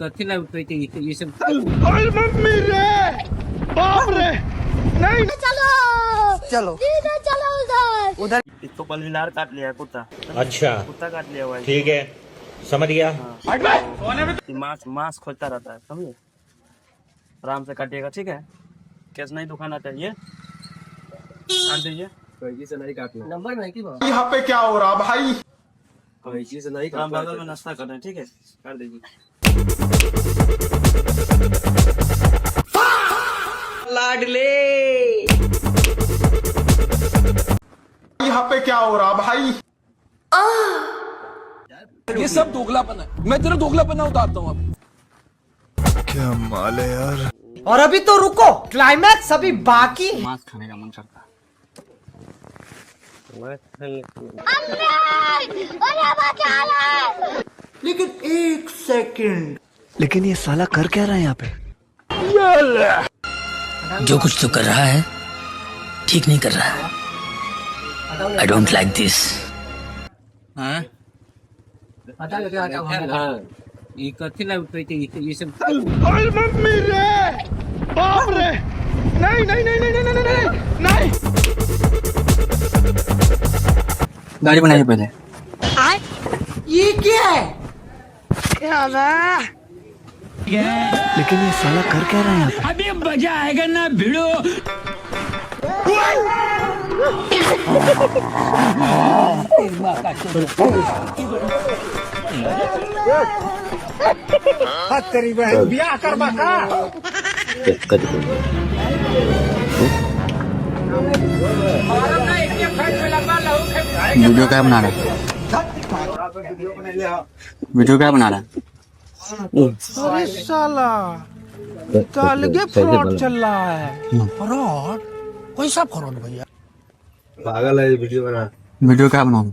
कथी ला उठे थे ये सब। ओए मम्मी रे, बाप रे, नहीं चलो चलो सीधे चलो उधर। उधर। इसको पलवीनार काट लिया है कुत्ता। अच्छा कुत्ता काट लिया हुआ है। ठीक है, समझ गया। मांस मांस खोजता रहता है, समझे। आराम से काटिएगा, ठीक है। केस नहीं दुखाना चाहिए, काट दीजिए। कैंची से नहीं काटना। नंबर नहीं की बात। यहाँ पे क्या हो रहा भाई। कैंची से नहीं आराम काटना। बगल में नाश्ता कर रहे हैं, ठीक है, काट दीजिए। लाडले यहाँ पे क्या हो रहा भाई। ये सब दोगलापन है। मैं तेरा दोगलापन उतारता हूँ अब। क्या माल है यार। और अभी तो रुको, क्लाइमैक्स अभी बाकी। मांस खाने का मन करता है। अरे बचा ले। लेकिन एक सेकंड, लेकिन ये साला कर क्या रहा है यहाँ पे? जो कुछ तो कर रहा है ठीक नहीं कर रहा है। I don't like this. हटा के हटा हाँ, ये कथी ला उठे थे ये सब। ओए मम्मी रे, बाप रे, नहीं नहीं नहीं नहीं नहीं नहीं नहीं। गाड़ी बनाइए पहले। ये क्या है? लेकिन ये साला कर क्या रहा है यहाँ पे? अभी मजा आएगा ना भिड़ो। तेरी बहन ब्याह कर बका। वीडियो क्या बना रहा है? वीडियो क्या बना रहा है? अरे साला अलगे फ्रॉड चल रहा है। फ्रॉड? कोई सा फ्रॉड भैया? पागल है, वीडियो बना। वीडियो क्या बनाऊं?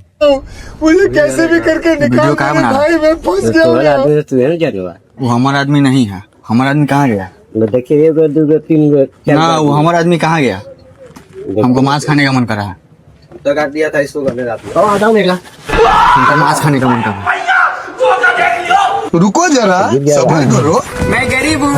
मुझे कैसे भी करके वीडियो क्या बना रहा है? भाई मैं फंस गया। वो हमारा आदमी नहीं है। हमारा आदमी कहाँ गया? देखिए 1 2 3 ना, वो हमारा आदमी कहाँ गया? हमको मांस खाने का मन कर रहा है। तो काट दिया था इसको करने रात में। हमको मांस खाने का मन कर रहा है। रुको जरा, सब्र करो। मैं गरीब हूँ।